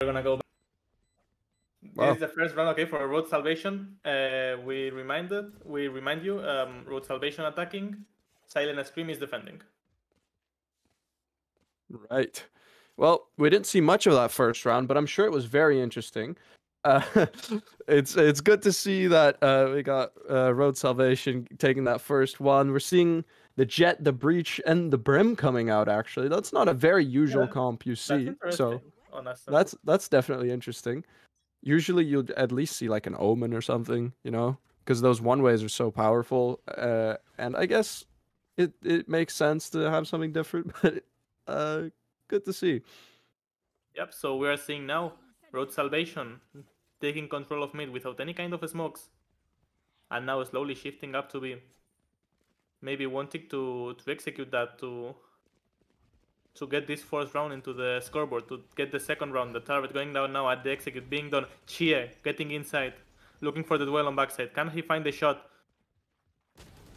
We're gonna go back. Wow. This is the first round, okay, for Road Salvation. We remind you, Road Salvation attacking, Silent Scream is defending. Right. Well, we didn't see much of that first round, but I'm sure it was very interesting. Uh, it's good to see that we got Road Salvation taking that first one. We're seeing the Jet, the Breach, and the Brim coming out. Actually, that's not a very usual comp you That's see. interesting, So honestly. that's definitely interesting. Usually you'd at least see like an Omen or something, you know, because those one ways are so powerful. And I guess it makes sense to have something different, but good to see. Yep, so we are seeing now Road Salvation taking control of mid without any kind of smokes. And now slowly shifting up to B. Maybe wanting to execute that to get this fourth round into the scoreboard, to get the second round. The target going down now at the execute being done. Chie getting inside, looking for the duel on backside. Can he find the shot?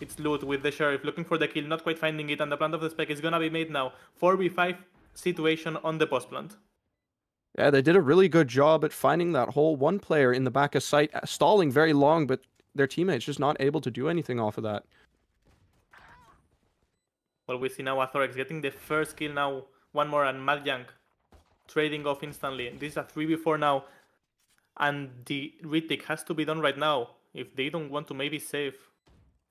It's Loot with the Sheriff looking for the kill, not quite finding it, and the plant of the spec is gonna be made now. 4v5 situation on the post plant. Yeah, they did a really good job at finding that whole one player in the back of sight, stalling very long, but their teammates just not able to do anything off of that. Well, we see now Athorex getting the first kill now. One more, and Mad Young trading off instantly. This is a 3v4 now, and the retake has to be done right now if they don't want to maybe save.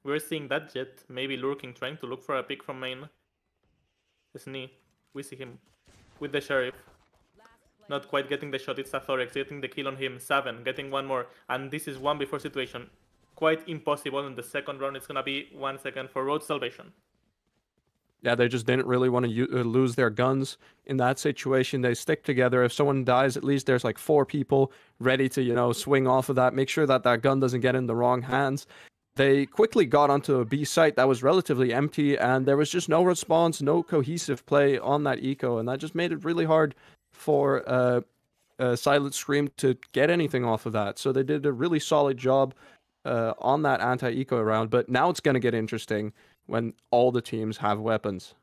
We're seeing that Jet maybe lurking, trying to look for a pick from main. Snee, we see him with the Sheriff. Not quite getting the shot, it's Athorex getting the kill on him. 7 getting one more, and this is 1v4 situation. Quite impossible. In the second round, it's gonna be 1 second for Road Salvation. Yeah, they just didn't really want to lose their guns in that situation. They stick together. If someone dies, at least there's like 4 people ready to, you know, swing off of that, make sure that that gun doesn't get in the wrong hands. They quickly got onto a B site that was relatively empty, and there was just no response, no cohesive play on that eco, and that just made it really hard for Silent Scream to get anything off of that. So they did a really solid job on that anti-eco round, but now it's going to get interesting when all the teams have weapons.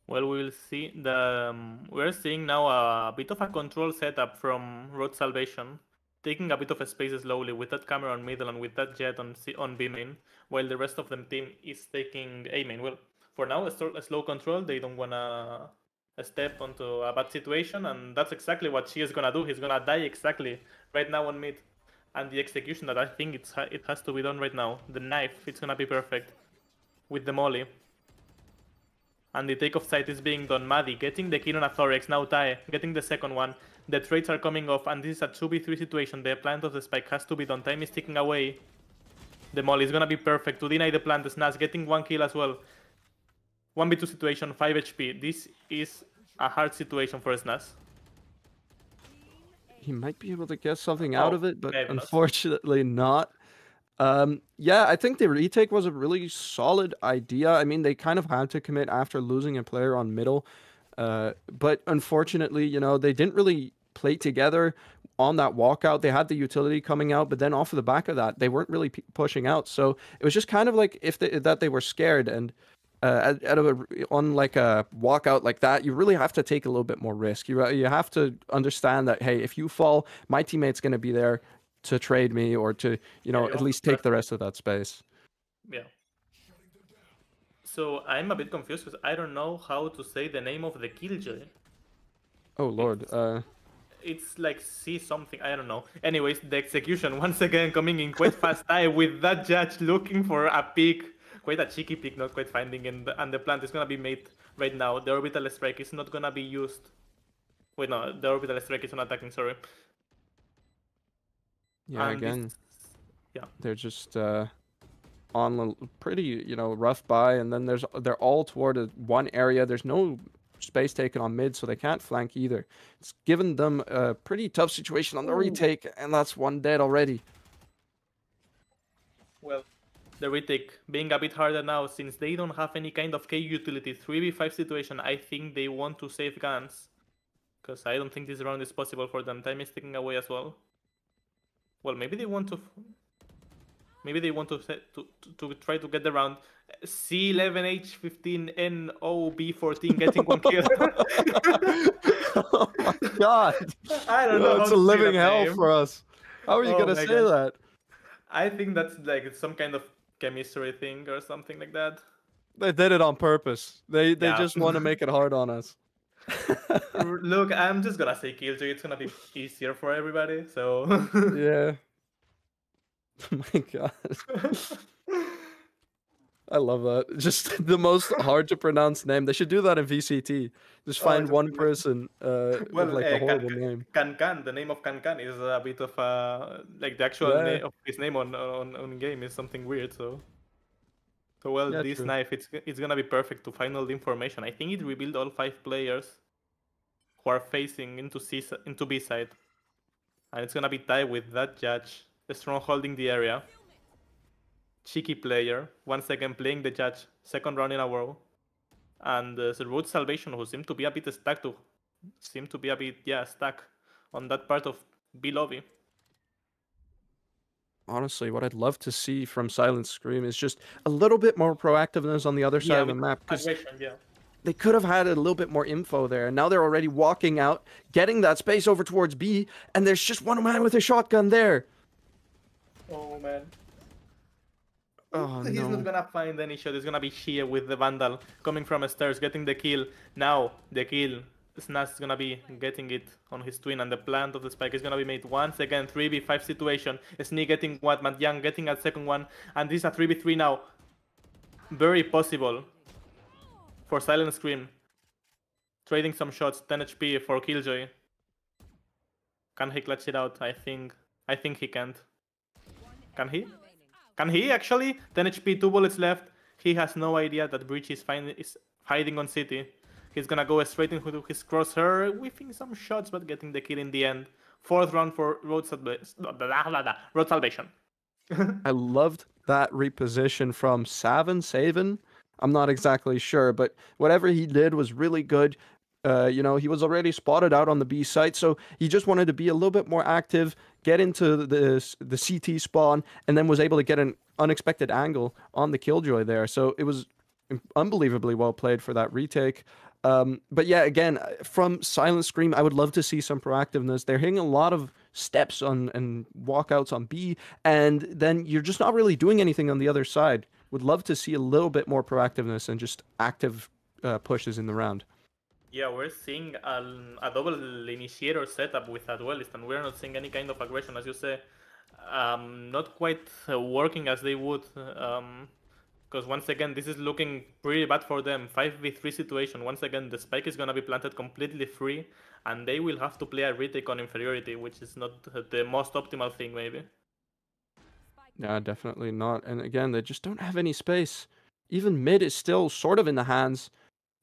Well, we will see. We're seeing now a bit of a control setup from Road Salvation, taking a bit of a space slowly with that camera on middle and with that Jet on B main, while the rest of the team is taking A main. Well, for now, a slow control. They don't wanna step onto a bad situation, and that's exactly what she is gonna do. He's gonna die exactly right now on mid, and the execution that I think it has to be done right now. The knife, it's gonna be perfect with the molly. And the take of sight is being done. Maddie getting the kill on Athorex. Now Tae getting the second one. The trades are coming off, and this is a 2v3 situation. The plant of the spike has to be done. Time is ticking away. The molly is gonna be perfect to deny the plant. Snaz getting 1 kill as well. 1v2 situation, 5 HP. This is a hard situation for Snaz. He might be able to get something out of it, but fabulous. unfortunately not. Yeah, I think the retake was a really solid idea. I mean, they kind of had to commit after losing a player on middle. But unfortunately, you know, they didn't really play together on that walkout. They had the utility coming out, but then off of the back of that, they weren't really pushing out. So it was just kind of like that they were scared. And on like a walkout like that, you really have to take a little bit more risk. You have to understand that, hey, if you fall, my teammate's going to be there to trade me or to, you know, at least take the rest of that space. Yeah. So I'm a bit confused because I don't know how to say the name of the killjoy. Oh lord. It's like C something, I don't know. Anyways, the execution once again coming in quite fast with that judge looking for a pick. Quite a cheeky pick, not quite finding, and the plant is gonna be made right now. The orbital strike is not gonna be used. Wait, no, the orbital strike is not attacking, sorry. Yeah, And again. Yeah. They're just on a pretty, you know, rough buy, and then they're all toward one area. There's no space taken on mid, so they can't flank either. It's given them a pretty tough situation on the retake, and that's 1 dead already. Well, the retake being a bit harder now since they don't have any kind of K utility. 3v5 situation, I think they want to save guns. Because I don't think this round is possible for them. Time is ticking away as well. Well, maybe they want to... Maybe they want to try to get around C11H15NOB14 getting one kill. Oh my god. I don't know Oh, how it's a to say living that hell name. for us. How are you Oh gonna my say god. that? I think that's like some kind of chemistry thing or something like that. They did it on purpose. They Yeah. just want to make it hard on us. Look, I'm just gonna say Killjoy. It's gonna be easier for everybody. So. Yeah. Oh my god. I love that. Just the most hard to pronounce name. They should do that in VCT. Just Oh, find just one person with well, like a horrible name. Can, the name of Can is a bit of like the actual Yeah. name of his name on game is something weird. So well, Yeah, this true. knife it's gonna be perfect to find all the information. I think it revealed all 5 players who are facing into B side, and it's gonna be tied with that judge, strong holding the area, cheeky player, 1 second playing the judge, second round in a row, and the Root Salvation who seem to be a bit stuck stuck on that part of B lobby. Honestly, what I'd love to see from Silent Scream is just a little bit more proactiveness on the other side Yeah, of the with map, because aggression, yeah. they could have had a little bit more info there. And now they're already walking out, getting that space over towards B, and there's just one man with a shotgun there. Oh man. Oh He's not no. gonna find any shot. He's gonna be here with the Vandal coming from stairs, getting the kill. Now the kill. Snaz is gonna be getting it on his twin, and the plant of the spike is gonna be made once again. 3v5 situation. Sneak getting one, Matyang getting a second one, and this is a 3v3 now. Very possible for Silent Scream. Trading some shots, 10 HP for Killjoy. Can he clutch it out? I think he can't. Can he? Can he actually? 10 HP, 2 bullets left. He has no idea that Breach is hiding on City. He's gonna go straight into his crosshair, whiffing some shots but getting the kill in the end. 4th round for Road Salvation. I loved that reposition from Savin. I'm not exactly sure, but whatever he did was really good. He was already spotted out on the B site, so he just wanted to be a little bit more active, get into the CT spawn, and then was able to get an unexpected angle on the Killjoy there. So it was unbelievably well played for that retake. But yeah, again, from Silent Scream, I would love to see some proactiveness. They're hitting a lot of steps on and walkouts on B, and then you're just not really doing anything on the other side. Would love to see a little bit more proactiveness and just active pushes in the round. Yeah, we're seeing a double initiator setup with a duelist, and we're not seeing any kind of aggression, as you say. Not quite working as they would. Because once again, this is looking pretty bad for them. 5v3 situation. Once again, the spike is gonna be planted completely free, and they will have to play a retake on inferiority, which is not the most optimal thing, maybe. Yeah, definitely not. And again, they just don't have any space. Even mid is still sort of in the hands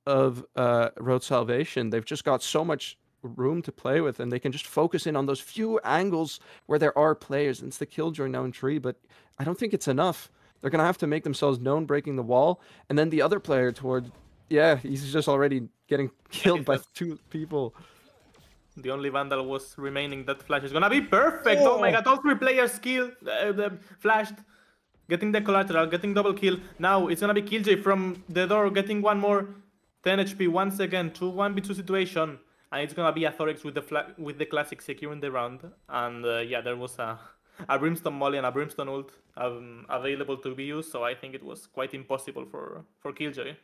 of Road Salvation. They've just got so much room to play with, and they can just focus in on those few angles where there are players. And it's the Killjoy now in tree, but I don't think it's enough. They're gonna have to make themselves known, breaking the wall, and then the other player toward, yeah, he's just already getting killed by 2 people. The only Vandal was remaining. That flash is gonna be perfect. Oh my god, all 3 players killed, flashed, getting the collateral, getting double kill. Now it's gonna be Killjoy from the door, getting one more. 10 HP once again, 1v2 situation, and it's gonna be a Thorax with the classic securing the round. And yeah, there was a Brimstone Molly and a Brimstone ult available to be used, so I think it was quite impossible for Killjoy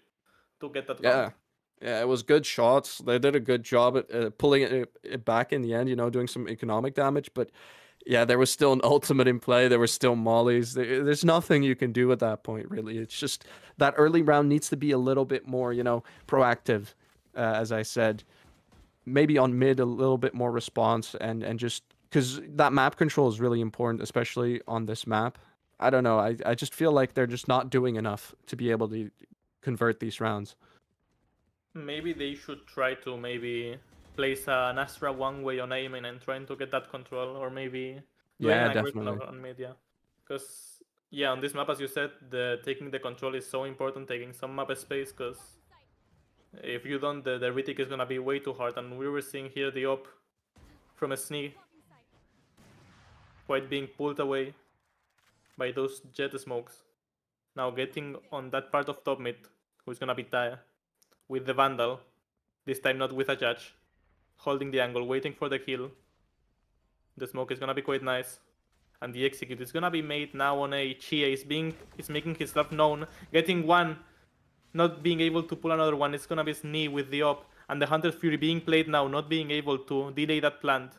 to get that round. Yeah, it was good shots. They did a good job at pulling it back in the end, doing some economic damage. But yeah, there was still an ultimate in play. There were still mollies. There's nothing you can do at that point, really. It's just that early round needs to be a little bit more, proactive, as I said. Maybe on mid, a little bit more response and just because that map control is really important, especially on this map. I don't know. I just feel like they're just not doing enough to be able to convert these rounds. Maybe they should try to place an Astra one way on aiming and trying to get that control, or maybe doing Yeah, an aggression definitely. on mid, yeah. Because yeah, on this map, as you said, taking the control is so important, taking some map space, because if you don't, the retake is gonna be way too hard. And we were seeing here the op from a sneak quite being pulled away. by those jet smokes. Now getting on that part of top mid, who's gonna be Taya, with the Vandal, this time not with a judge, holding the angle, waiting for the kill. The smoke is gonna be quite nice. And the execute is gonna be made now on a Chia. Is making his stuff known, getting one, not being able to pull another one. It's gonna be Snee with the op, and the Hunter's Fury being played now, not being able to delay that plant.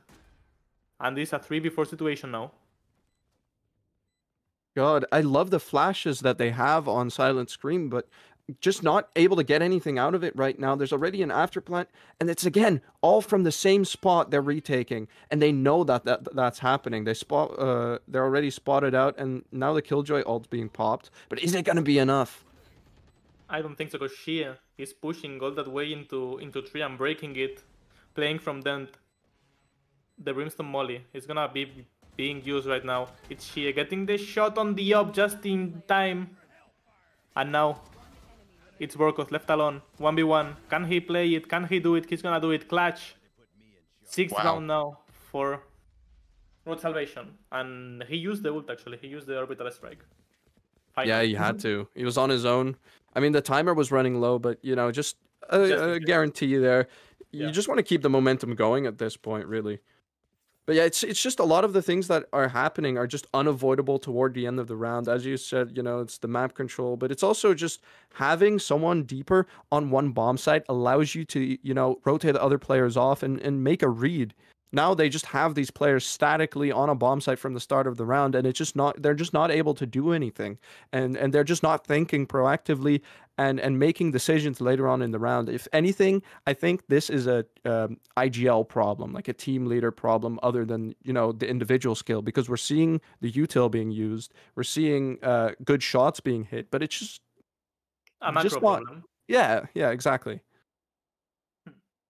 And this is a 3v4 situation now. God, I love the flashes that they have on Silent Scream, but just not able to get anything out of it right now. There's already an afterplant, and it's again all from the same spot they're retaking, and they know that's happening. They're already spotted out, and now the Killjoy ult's being popped. But is it gonna be enough? I don't think so, because Shia is pushing all that way into tree and breaking it, playing from Dent. The Brimstone Molly is gonna be being used right now. It's Shia getting the shot on the up just in time. And now it's Borkos left alone. 1v1. Can he play it? Can he do it? He's gonna do it. Clutch. 6 down now for Road Salvation. And he used the ult actually. He used the Orbital Strike. Finally. Yeah, he had to. He was on his own. I mean, the timer was running low, but you know, just a guarantee there. You just want to keep the momentum going at this point, really. But yeah, it's just a lot of the things that are happening are just unavoidable toward the end of the round. As you said, you know, it's the map control, but it's also just having someone deeper on one bomb site allows you to, you know, rotate the other players off and make a read. Now they just have these players statically on a bomb site from the start of the round, and it's just not, they're just not able to do anything. And they're just not thinking proactively and making decisions later on in the round. If anything, I think this is a IGL problem, like a team leader problem, other than, you know, the individual skill, because we're seeing the util being used, we're seeing good shots being hit, but it's just a macro problem. Yeah, exactly.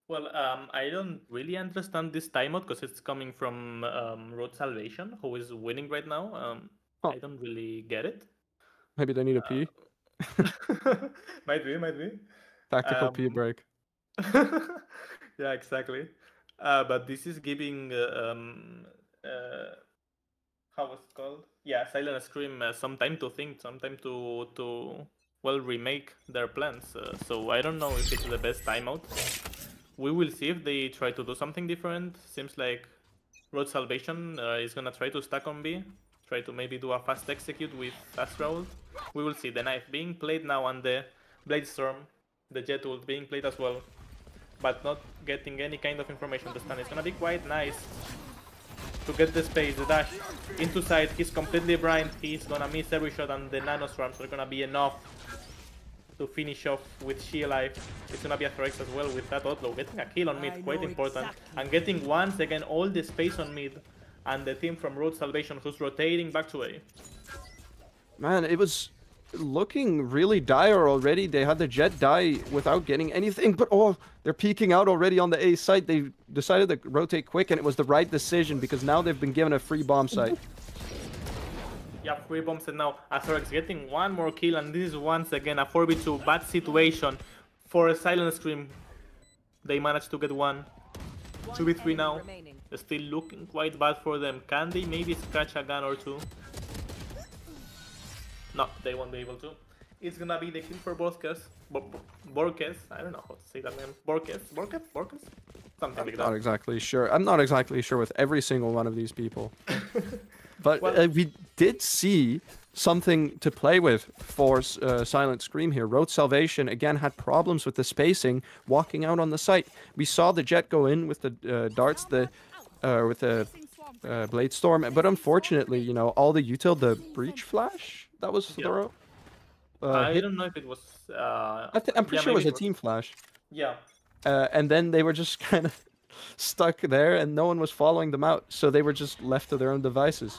Well, I don't really understand this timeout because it's coming from Road Salvation, who is winning right now. I don't really get it. Maybe they need a pee. Might be. Tactical pee break. Yeah, exactly. But this is giving how was it called? Yeah, Silent Scream some time to think, some time to well remake their plans. So I don't know if it's the best timeout. We will see if they try to do something different. Seems like Road Salvation is gonna try to stack on B. Try to maybe do a fast execute with Astra ult. We will see. The knife being played now and the Blade Storm, the Jet ult being played as well. But not getting any kind of information. The stun is gonna be quite nice. To get the space, the dash into side. He's completely blind. He's gonna miss every shot, and the Nano Swarms are gonna be enough to finish off with She alive. It's gonna be a Threx as well with that outlaw. Getting a kill on mid, quite important. And getting once again all the space on mid. And the team from Road Salvation who's rotating back to A. Man, it was looking really dire already. They had the Jet die without getting anything, but oh, they're peeking out already on the A site. They decided to rotate quick, and it was the right decision because now they've been given a free bomb site. Yeah, free bombs, and now Athrex getting one more kill, and this is once again a 4v2 bad situation for a Silent Scream. They managed to get one. 2v3 now. Still looking quite bad for them. Can they maybe scratch a gun or two? No, they won't be able to. It's gonna be the kill for Borkes. Borkes? I don't know how to say that name. Borkes? Something like that. Not exactly sure. I'm not exactly sure with every single one of these people. But well, we did see something to play with for Silent Scream here. Road Salvation, again, had problems with the spacing walking out on the site. We saw the Jet go in with the darts, with the Blade Storm, but unfortunately, you know, all the util, the Breach Flash, that was thorough. I don't know if it was... I'm pretty sure it was a team flash. Yeah. And then they were just kind of stuck there and no one was following them out, so they were just left to their own devices.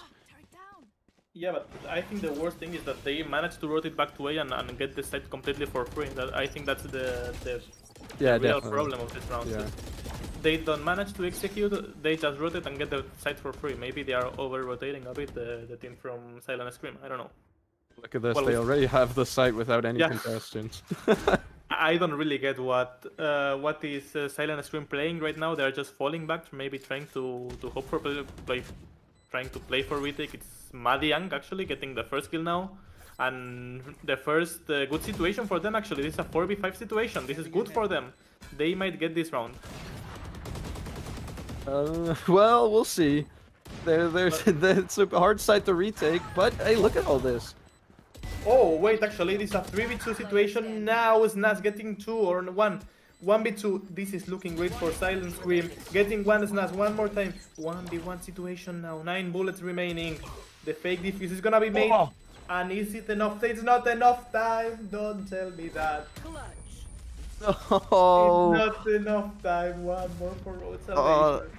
Yeah, but I think the worst thing is that they managed to rotate back to A and get the site completely for free. I think that's the real problem of this round. Yeah. They don't manage to execute, they just rotate and get the site for free. Maybe they are over-rotating a bit, the team from Silent Scream, I don't know. Look at this, well, they already have the site without any contestants. I don't really get what is Silent Scream playing right now. They're just falling back, maybe trying to hope for trying to play for retake. It's Madiang actually getting the first kill now. And the first good situation for them actually. This is a 4v5 situation. This is good for them. They might get this round. Well, we'll see. It's a hard site to retake, but hey, look at all this. Oh, wait, actually, this is a 3v2 situation. Now Snaz getting 2 or 1. 1v2. This is looking great for Silent Scream. Getting one Snaz one more time. 1v1 situation now. 9 bullets remaining. The fake defuse is gonna be made. Oh. And is it enough? It's not enough time. Don't tell me that. Oh. It's not enough time. One more for Road Salvation.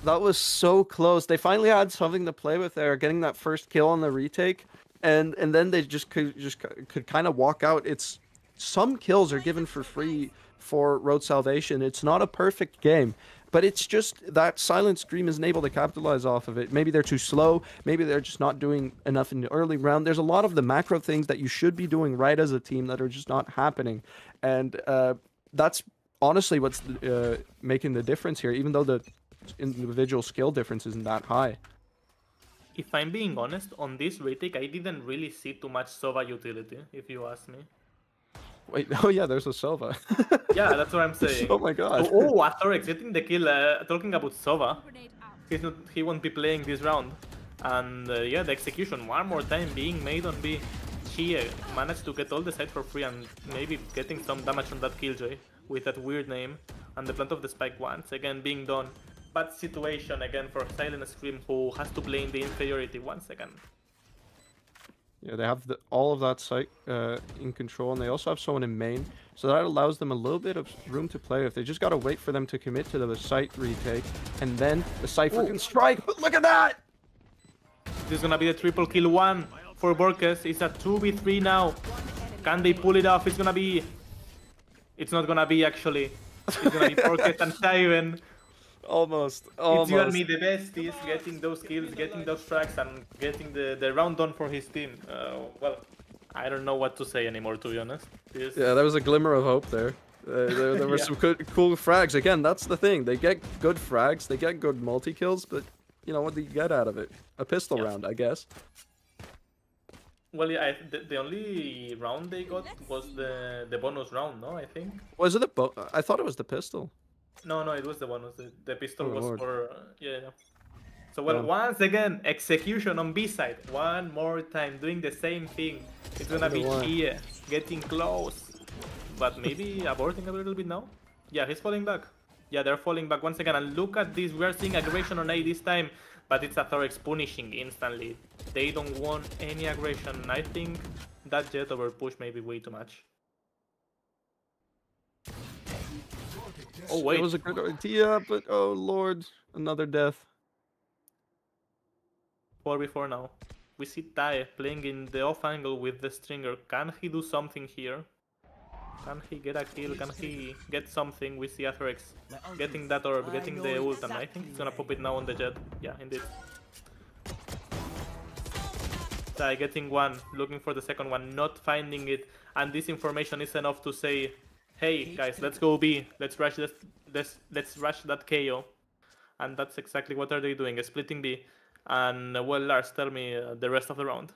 That was so close. They finally had something to play with there, getting that first kill on the retake, and then they could kind of walk out. It's some kills are given for free for Road Salvation. It's not a perfect game, but it's just that Silent Scream isn't able to capitalize off of it. Maybe they're too slow. Maybe they're just not doing enough in the early round. There's a lot of the macro things that you should be doing right as a team that are just not happening, and that's honestly what's making the difference here. Even though the individual skill difference isn't that high. If I'm being honest, on this retake, I didn't really see too much Sova utility, if you ask me. Wait, oh yeah, there's a Sova. Yeah, that's what I'm saying. Oh my god. Oh, Athorex getting the kill. Talking about Sova, he won't be playing this round. And yeah, the execution one more time being made on B. He managed to get all the side for free and maybe getting some damage on that Killjoy with that weird name. And the plant of the spike once again being done. Bad situation again for Silent Scream, who has to play in the inferiority once again. Yeah, they have all of that site in control, and they also have someone in main, so that allows them a little bit of room to play with. They just gotta wait for them to commit to the site retake, and then the Cypher can strike. But look at that! This is gonna be the triple kill one for Borges. It's a 2v3 now. Can they pull it off? It's gonna be... It's not gonna be actually. It's gonna be Borges and Siren. Almost. It's you and me, the besties, getting those kills, getting those tracks, and getting the round done for his team. Well, I don't know what to say anymore, to be honest. Yeah, there was a glimmer of hope there. There were some cool frags. Again, that's the thing. They get good frags, they get good multi-kills, but you know, what do you get out of it? A pistol round, I guess. Well, yeah, the only round they got was the bonus round, no? I think. Was it I thought it was the pistol. No, it was the bonus. The pistol was Lord. for... yeah. So, well, once again, execution on B side. One more time, doing the same thing. It's gonna be here, getting close. But maybe aborting a little bit now? Yeah, he's falling back. Yeah, they're falling back once again. And look at this, we are seeing aggression on A this time. But it's Athorex punishing instantly. They don't want any aggression. I think that Jet over push may be way too much. Oh wait. It was a good idea, but oh lord, another death. 4v4 now. We see Tai playing in the off angle with the Stringer. Can he do something here? Can he get a kill? Can he get something? We see Athorex getting that orb, getting the ult, and I think he's gonna pop it now on the Jet. Yeah, indeed. Tai getting one, looking for the second one, not finding it, and this information is enough to say, hey guys, let's go B. Let's rush this. Let's rush that KO, and that's exactly what are they doing? Splitting B. And well, Lars, tell me the rest of the round.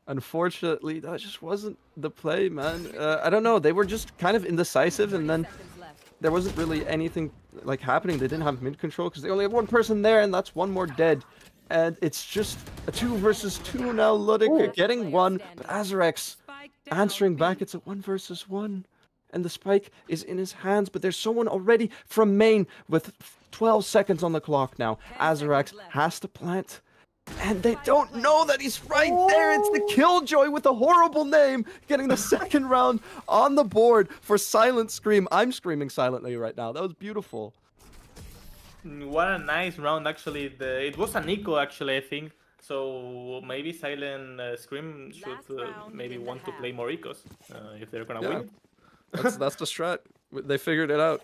Unfortunately, that just wasn't the play, man. I don't know. They were just kind of indecisive, and then there wasn't really anything like happening. They didn't have mid control because they only have one person there, and that's one more dead. And it's just a 2 versus 2 now. Ludic getting one, but Azarex answering back. It's a 1 versus 1. And the spike is in his hands, but there's someone already from main with 12 seconds on the clock now. Azarex has to plant, and they don't know that he's right there. It's the Killjoy with a horrible name, getting the second round on the board for Silent Scream. I'm screaming silently right now. That was beautiful. What a nice round, actually. It was an eco, actually, I think. So maybe Silent Scream should maybe want to play more ecos if they're gonna win. That's the strat. They figured it out.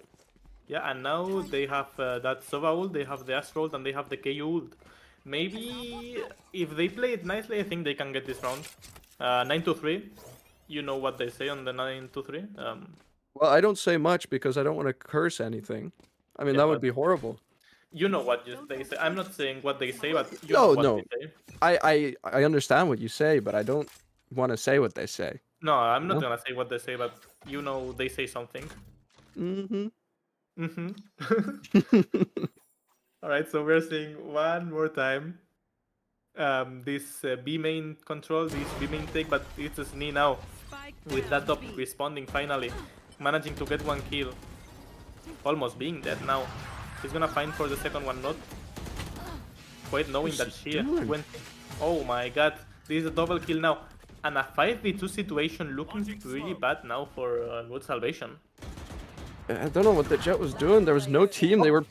Yeah, and now they have that Sova ult, they have the Astro ult, and they have the KU ult. Maybe if they play it nicely, I think they can get this round. 9-3. You know what they say on the 9-3. Well, I don't say much because I don't want to curse anything. I mean, that would be horrible. You know what they say. I'm not saying what they say, but you know No, what they no, say. I understand what you say, but I don't want to say what they say. No, I'm You not know? gonna say what they say, but you know they say something. Mm-hmm. All right, so we're seeing one more time this B main control, this B main take, but it's a Sni now with that top responding finally, managing to get one kill, almost being dead now. He's gonna find for the second one, not quite knowing that she went. Oh my god, this is a double kill now. And a 5v2 situation looking pretty bad now for Road Salvation. I don't know what the Jet was doing. There was no team. They were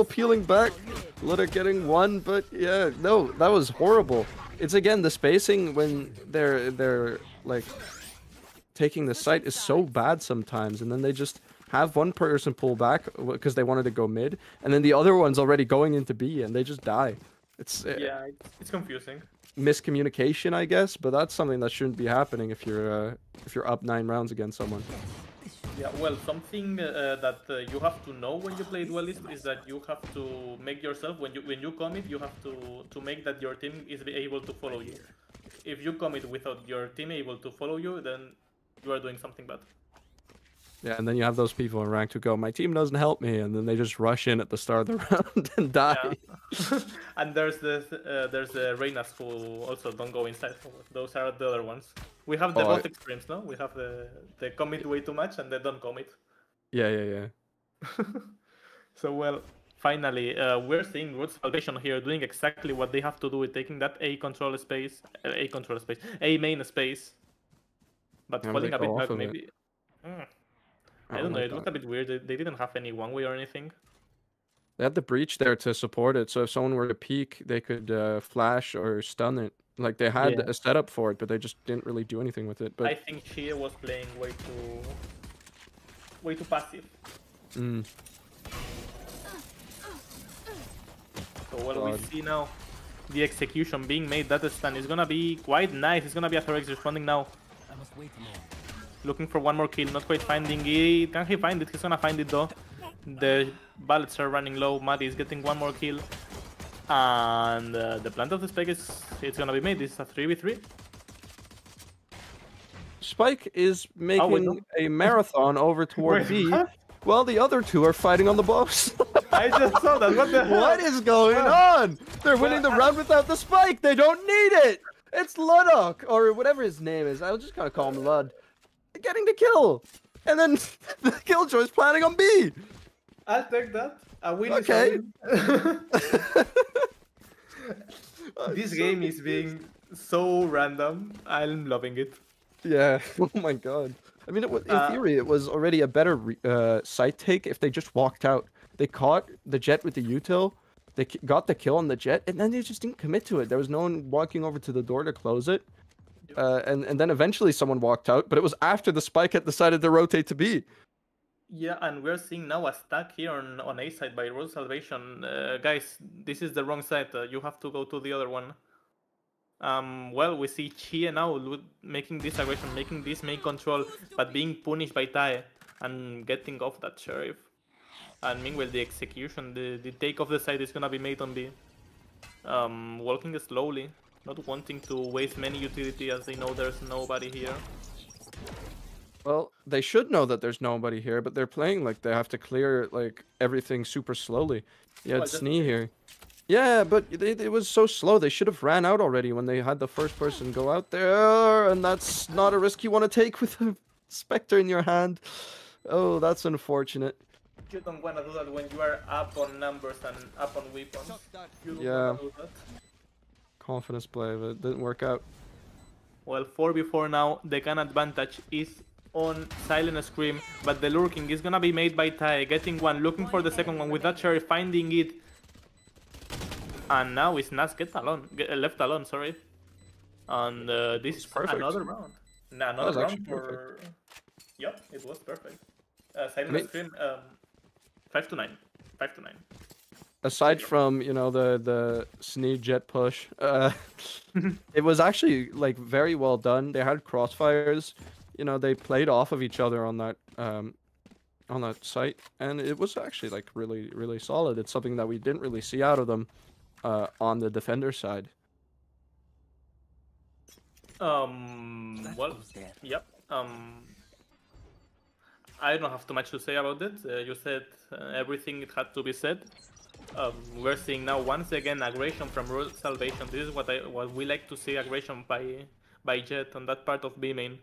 peeling back. Litter getting one, but yeah, no, that was horrible. It's again the spacing when they're like taking the site is so bad sometimes, and then they just have one person pull back because they wanted to go mid, and then the other one's already going into B, and they just die. It's Yeah, it's confusing. miscommunication, I guess, but that's something that shouldn't be happening if you're up 9 rounds against someone. Yeah, well, something that you have to know when you play Duelist is that you have to make yourself when you commit, you have to make that your team is able to follow you. If you commit without your team able to follow you, then you are doing something bad. Yeah, and then you have those people in ranked who go, "My team doesn't help me," and then they just rush in at the start of the round and die. Yeah. And there's the Reynas who also don't go inside. Those are the other ones. We have the both extremes, no? We have the commit way too much and they don't commit. Yeah. So well, finally, we're seeing Road Salvation here doing exactly what they have to do with taking that A main space, but Yeah, falling they a bit go off back of it. maybe. I don't know. It looked a bit weird. They didn't have any one way or anything. They had the breach there to support it, so if someone were to peek, they could flash or stun it. Like they had a setup for it, but they just didn't really do anything with it. But I think Chia was playing way too passive. So what we see now, the execution being made. That stun is gonna be quite nice. It's gonna be a Thorax responding now. Looking for one more kill, not quite finding it. Can he find it? He's gonna find it though. The bullets are running low. Maddie is getting one more kill. And the plant of the spike it's gonna be made. This is a 3v3. Spike is making a marathon over toward B, while the other two are fighting on the boss. I just saw that. What the hell? What is going on? They're winning the round without the spike. They don't need it. It's Ludok, or whatever his name is. I'll just gotta call him Lud. Getting the kill, and then the Killjoy's planning on B. I'll take that. A win okay. This game is being so random. I'm loving it. Yeah. Oh my god. I mean, in theory, it was already a better site take if they just walked out. They caught the Jet with the util. They got the kill on the Jet, and then they just didn't commit to it. There was no one walking over to the door to close it. And then eventually someone walked out, but it was after the spike had decided to rotate to B. Yeah, and we're seeing now a stack here on A side by Road Salvation. Guys, this is the wrong side. You have to go to the other one. Well, we see Chia now making this aggression, making this main control, but being punished by Tai and getting off that Sheriff. And meanwhile, the execution, the take of the side is gonna be made on B. Walking slowly, not wanting to waste many utility as they know there's nobody here. Well, they should know that there's nobody here, but they're playing like they have to clear like everything super slowly. Yeah, it's Snee here. Yeah, but it was so slow. They should have ran out already when they had the first person go out there, and that's not a risk you want to take with a Spectre in your hand. Oh, that's unfortunate. You don't want to do that when you are up on numbers and up on weapons. You don't want to do that. Confidence play, but it didn't work out. Well, 4v4 now. The gun advantage is on Silent Scream, but the lurking is gonna be made by Tai. Getting one, looking for the second one with that Cherry, finding it. And now it's Nas left alone, sorry. And this is perfect. Another round. Another round for... Perfect. Yep, it was perfect. Silent Scream, 5-9. 5-9. Aside from, you know, the Snee Jet push, it was actually like very well done. They had crossfires. You know, they played off of each other on that on that site, and it was actually like really solid. It's something that we didn't really see out of them on the defender side. Well, yep. I don't have too much to say about it. You said everything it had to be said. We're seeing now once again aggression from Road Salvation. This is what we like to see, aggression by Jet on that part of B main.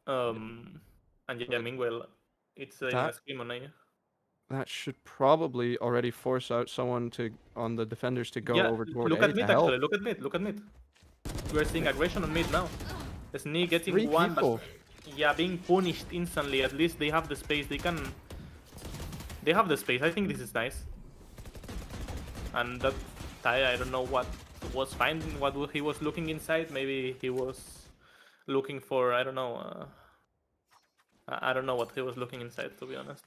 And yeah, meanwhile, it's in a scream on A. That should probably already force out someone on the defenders to go over toward look A at mid to help. actually. Look at mid. We're seeing aggression on mid now. Sneak getting 3 one, people. but yeah, being punished instantly. At least they have the space. They have the space. I think this is nice. And that Tai, I don't know what was finding, what he was looking inside. Maybe he was looking for, I don't know. I don't know what he was looking inside, to be honest.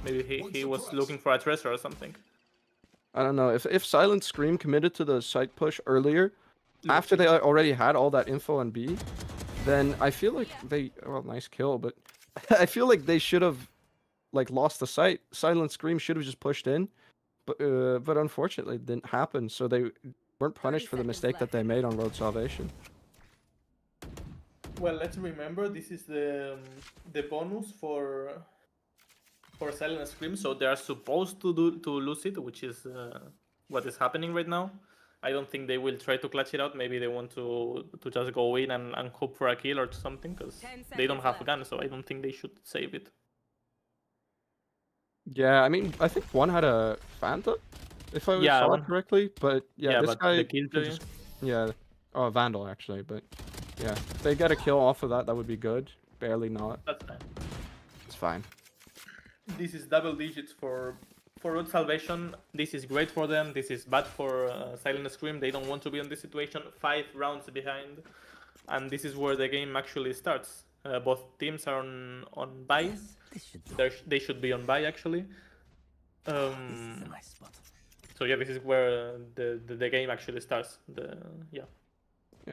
Maybe he was looking for a treasure or something. I don't know. If Silent Scream committed to the site push earlier, after they already had all that info on B, then I feel like well, nice kill, but I feel like they should have like lost the site. Silent Scream should have just pushed in, but unfortunately it didn't happen. So they weren't punished for the mistake that they made on Road Salvation. Well, let's remember this is the bonus for Silent Scream, so they are supposed to lose it, which is what is happening right now. I don't think they will try to clutch it out. Maybe they want to just go in and hope for a kill or something, because they don't have guns, so I don't think they should save it. Yeah, I mean, I think one had a Phantom, if I saw it correctly, but yeah, this guy just, oh, Vandal actually, but yeah, if they get a kill off of that, that would be good. Barely not. That's fine. It's fine. This is double digits for Road Salvation. This is great for them. This is bad for Silent Scream. They don't want to be in this situation. 5 rounds behind, and this is where the game actually starts. Both teams are on bye. They should be on bye actually. So yeah, this is where the game actually starts.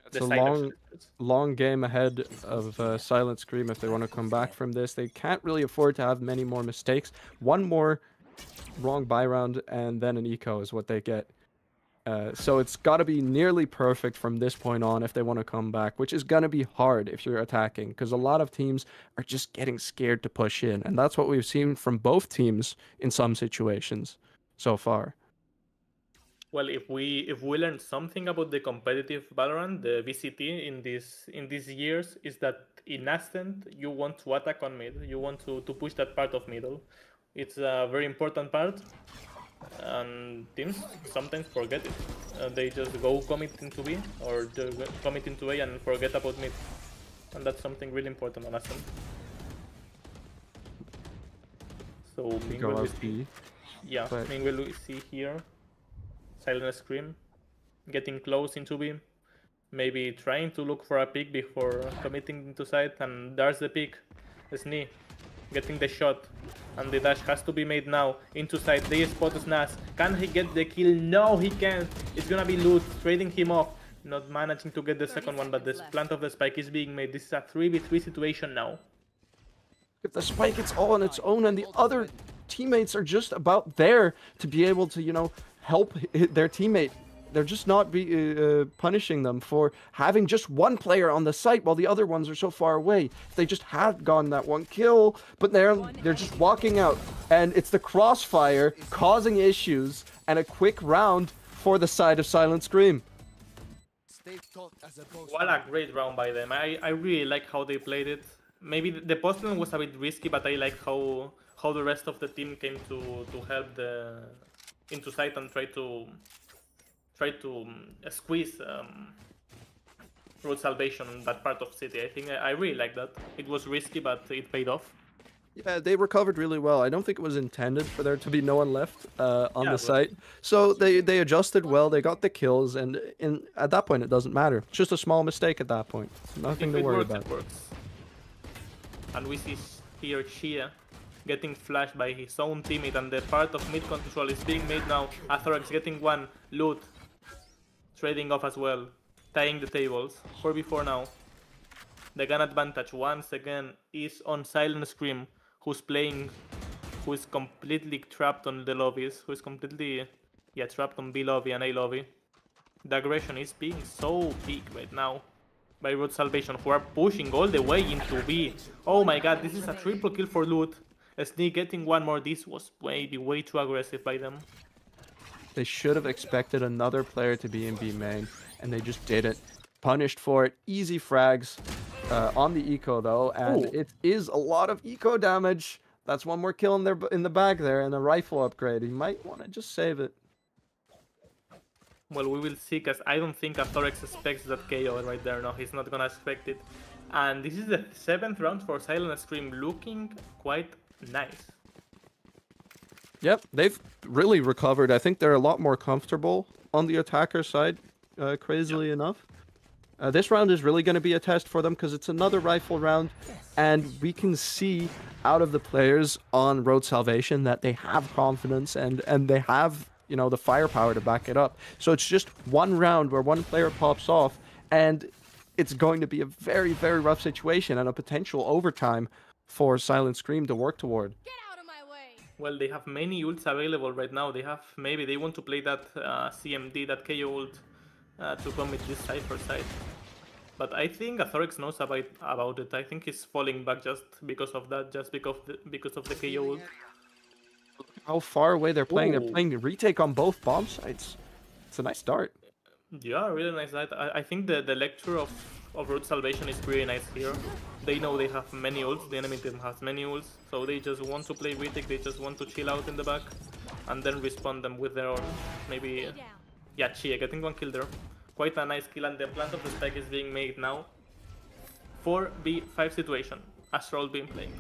It's a long game ahead of Silent Scream if they want to come back from this. They can't really afford to have many more mistakes. One more wrong buy round and then an eco is what they get. So it's got to be nearly perfect from this point on if they want to come back, which is going to be hard if you're attacking, because a lot of teams are just getting scared to push in. And that's what we've seen from both teams in some situations so far. Well, if we learn something about the competitive Valorant, the VCT in these years, is that in Ascent you want to attack on mid, you want to push that part of middle. It's a very important part, and teams sometimes forget it. They just go commit into B or commit into A and forget about mid, and that's something really important on Ascent. So Mingwell we see, Mingwell we see here. Silent Scream getting close into B, maybe trying to look for a pick before committing into side, and there's the pick. Sni getting the shot, and the dash has to be made now into side. They spot Snas. Can he get the kill? No, he can't. It's gonna be loot, trading him off, not managing to get the second one, but the plant of the spike is being made. This is a 3v3 situation now. If the spike, it's all on its own, and the other teammates are just about there to be able to, you know, help their teammate. They're just not punishing them for having just one player on the site while the other ones are so far away. If they just had gotten that one kill, but they're just walking out, and it's the crossfire causing issues and a quick round for the side of Silent Scream. What a great round by them. I really like how they played it. Maybe the post lane was a bit risky, but I like how the rest of the team came to help the into site and try to squeeze Road Salvation in that part of city. I think I really like that. It was risky, but it paid off. Yeah, they recovered really well. I don't think it was intended for there to be no one left on the site. So they adjusted well, they got the kills, and at that point it doesn't matter. It's just a small mistake at that point. Nothing to worry about. It works. And we see here Shia getting flashed by his own teammate, and the part of mid control is being made now. Athrax getting one, loot, trading off as well, tying the tables. 4v4 now. The gun advantage once again is on Silent Scream, who's playing, who is completely trapped on the lobbies, who is completely, trapped on B lobby and A lobby. The aggression is being so big right now by Road Salvation, who are pushing all the way into B. Oh my god, this is a triple kill for Loot. Sneak getting one more. This was maybe way too aggressive by them. They should have expected another player to be in B main, and they just didn't. Punished for it. Easy frags on the eco though, and Ooh. it is a lot of eco damage. That's one more kill in the bag there, and a rifle upgrade. He might want to just save it. Well, we will see, because I don't think Athorex expects that KO right there. No, he's not gonna expect it. And this is the 7th round for Silent Scream, looking quite nice. Yep, they've really recovered. I think they're a lot more comfortable on the attacker side, crazily enough. This round is really going to be a test for them because it's another rifle round, and we can see out of the players on Road Salvation that they have confidence and they have, you know, the firepower to back it up. So it's just one round where one player pops off, and it's going to be a very, very rough situation and a potential overtime for Silent Scream to work toward. Well, they have many ults available right now. They have, maybe they want to play that CMD, that KO ult, to commit this Cypher side. But I think Athorex knows about it. I think he's falling back just because of that, just because of the KO ult. How far away they're playing. Ooh. They're playing the retake on both bomb sites. It's a nice start. Yeah, really nice night. I think the lecture of Road Salvation is pretty nice here. They know they have many ults, the enemy team has many ults, so they just want to play retake, they just want to chill out in the back, and then respond them with their own, maybe... Yeah, Chia getting one kill there. Quite a nice kill, and the plant of the spike is being made now. 4v5 situation, Astral being played.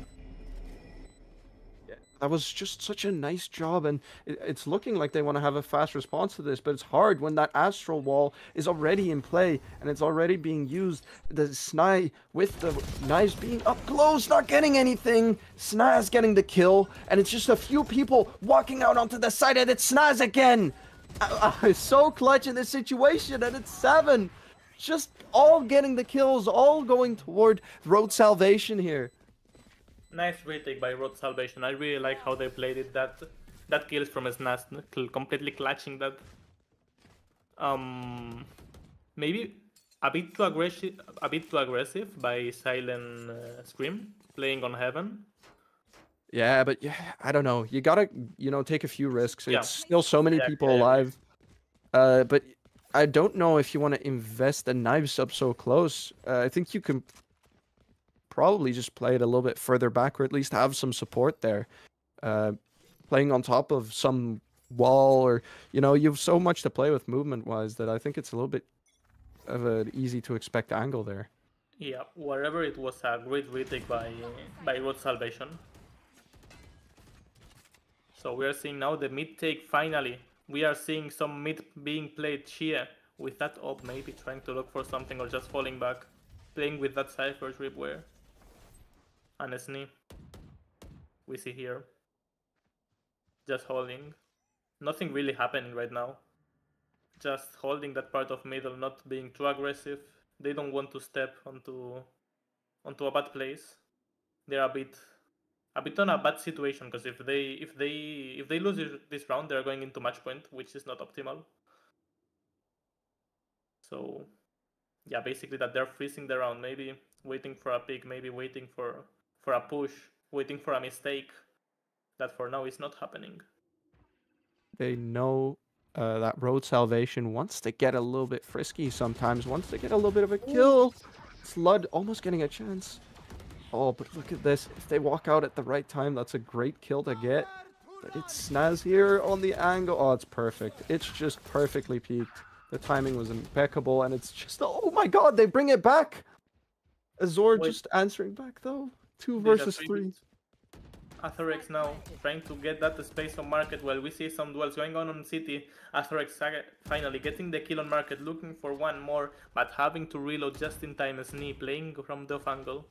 That was just such a nice job, and it's looking like they want to have a fast response to this, but it's hard when that Astral Wall is already in play, and it's already being used. The Sny, with the knives being up close, not getting anything. Snaz getting the kill, and it's just a few people walking out onto the side, and it's Snaz again! So clutch in this situation, and it's 7! Just all getting the kills, all going toward Road Salvation here. Nice retake by Road Salvation. I really like how they played it. That kills from Snaz, completely clutching that. Maybe a bit too aggressive by Silent Scream, playing on Heaven. Yeah, but yeah, I don't know. You gotta, you know, take a few risks. Yeah. It's still so many people alive. But I don't know if you want to invest the knives up so close. I think you can probably just play it a little bit further back, or at least have some support there. Playing on top of some wall, or, you know, you have so much to play with movement-wise that I think it's a little bit of an easy-to-expect angle there. Yeah, wherever it was a great retake by Road Salvation. So we are seeing now the mid take finally. We are seeing some mid being played Chia with that op, maybe trying to look for something or just falling back. Playing with that Cypher Tripwire. And a Sneak. We see here. Just holding. Nothing really happening right now. Just holding that part of middle, not being too aggressive. They don't want to step onto a bad place. They're a bit on a bad situation, because if they lose this round, they're going into match point, which is not optimal. So yeah, basically that they're freezing the round, maybe waiting for a pick, maybe waiting for a push, waiting for a mistake. That for now is not happening. They know that Road Salvation wants to get a little bit frisky sometimes, wants to get a little bit of a kill. Flood almost getting a chance. Oh, but look at this. If they walk out at the right time, that's a great kill to get. But it's Snaz here on the angle. Oh, it's perfect. It's just perfectly peaked. The timing was impeccable, and it's just... Oh my god, they bring it back! Azor just answering back, though. 2 versus 3. Athorex now trying to get that space on market while we see some duels going on City. Athorex finally getting the kill on market, looking for one more, but having to reload just in time. Sneak playing from the off angle.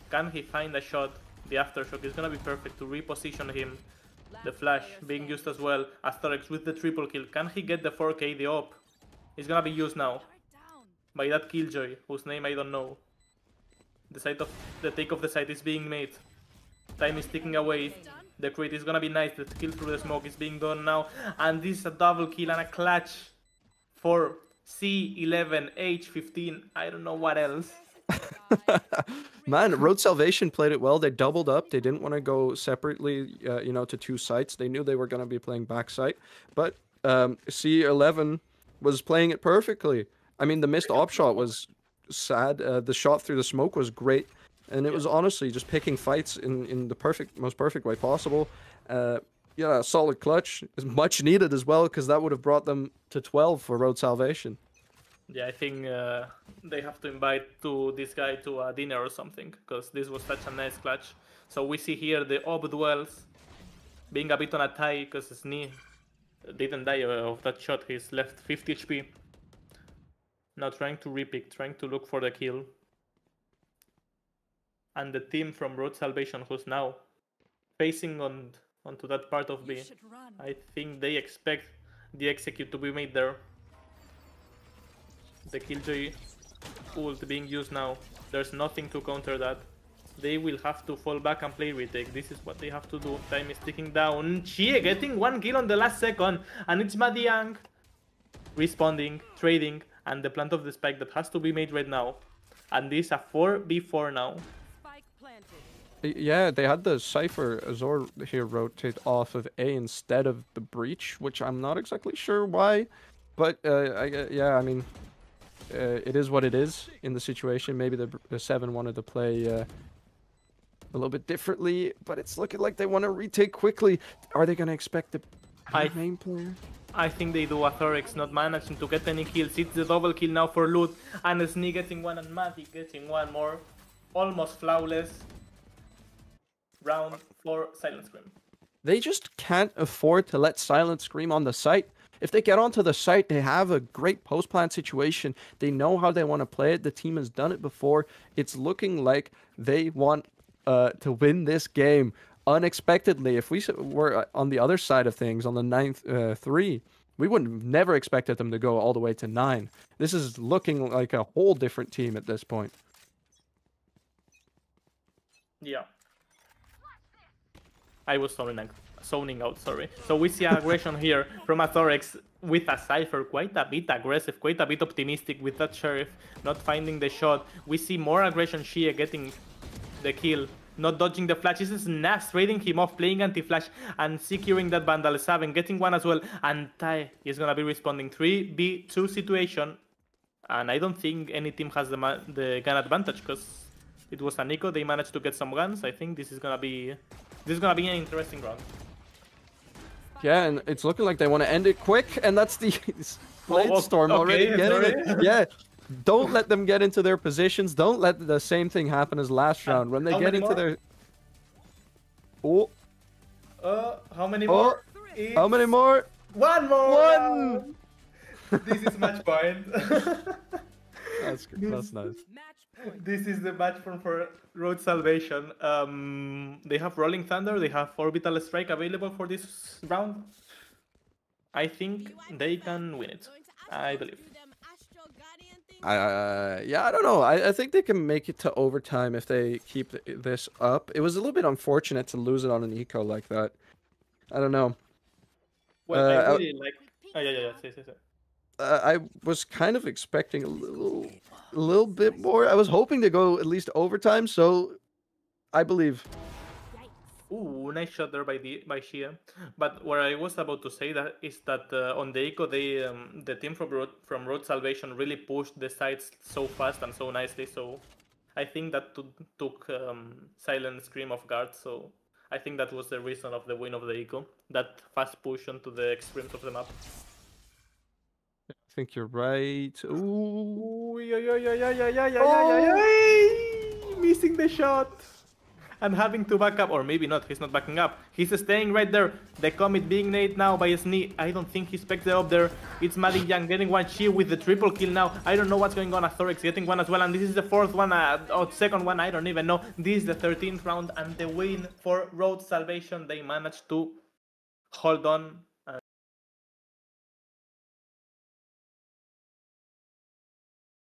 Can he find a shot? The aftershock is gonna be perfect to reposition him. The flash being used as well. Athorex with the triple kill. Can he get the 4K? The op is gonna be used now by that Killjoy, whose name I don't know. The take of the site is being made. Time is ticking away. The crit is gonna be nice. The kill through the smoke is being done now. And this is a double kill and a clutch for C11, H15. I don't know what else. Man, Road Salvation played it well. They doubled up. They didn't want to go separately, you know, to two sites. They knew they were going to be playing backside. But C11 was playing it perfectly. I mean, the missed op shot was sad. The shot through the smoke was great. And it was honestly just picking fights in the most perfect way possible. Yeah, solid clutch is much needed as well, because that would have brought them to 12 for Road Salvation. Yeah, I think they have to invite this guy to a dinner or something, because this was such a nice clutch. So we see here the Ob duels being a bit on a tie, because Sni didn't die of that shot. He's left 50 HP. Now trying to repick, trying to look for the kill. And the team from Road Salvation, who's now facing onto that part of B, I think they expect the execute to be made there. The Killjoy ult being used now. There's nothing to counter that. They will have to fall back and play retake. This is what they have to do. Time is ticking down. Chie getting one kill on the last second. And it's Madiang responding, trading, and the plant of the spike that has to be made right now. And this is a 4v4 now. Yeah, they had the Cypher Azor here rotate off of A instead of the Breach, which I'm not exactly sure why. But, yeah, I mean, it is what it is in the situation. Maybe the 7 wanted to play a little bit differently, but it's looking like they want to retake quickly. Are they going to expect the main player? I think they do. Athorix not managing to get any kills. It's the double kill now for Loot, and Sni getting one and Mati getting one more. Almost flawless round for Silent Scream. They just can't afford to let Silent Scream on the site. If they get onto the site, they have a great post-plant situation. They know how they want to play it. The team has done it before. It's looking like they want to win this game unexpectedly. If we were on the other side of things, on the 9th 3, we would have never expected them to go all the way to 9. This is looking like a whole different team at this point. Yeah. I was zoning out, sorry. So we see aggression here from Athorix with a Cypher, quite a bit aggressive, quite a bit optimistic with that Sheriff, not finding the shot. We see more aggression, Shia getting the kill, not dodging the flash. This is Nas trading him off, playing anti-flash and securing that Vandal 7, getting one as well. And Tai is going to be responding 3v2 situation. And I don't think any team has the gun advantage, because it was a Nico. They managed to get some guns. I think this is gonna be an interesting round. Yeah, and it's looking like they want to end it quick, and that's the Bladestorm already getting it. Yeah, don't let them get into their positions. Don't let the same thing happen as last round when they get into their. How many more? How many more? One more. One. This is match point. That's nice. This is the match point for Road Salvation. They have Rolling Thunder, they have Orbital Strike available for this round. I think they can win it, I believe. Yeah, I don't know. I think they can make it to overtime if they keep this up. It was a little bit unfortunate to lose it on an eco like that. I don't know. Well, I really like... Oh, yeah. Say. I was kind of expecting a little bit more. I was hoping to go at least overtime, so I believe. Ooh, nice shot there by Shia. But what I was about to say is that on the eco, the team from Road Salvation really pushed the sides so fast and so nicely. So I think that took Silent Scream off guard. So I think that was the reason of the win of the eco. That fast push onto the extremes of the map. I think you're right. Ooh, missing the shot. And having to back up, or maybe not, he's not backing up. He's staying right there. The commit being made now by Sni. I don't think he specs the up there. It's Madiang getting one, Chi with the triple kill now. I don't know what's going on. Athorix getting one as well, and this is the fourth one, or second one, I don't even know. This is the 13th round, and the win for Road Salvation. They managed to hold on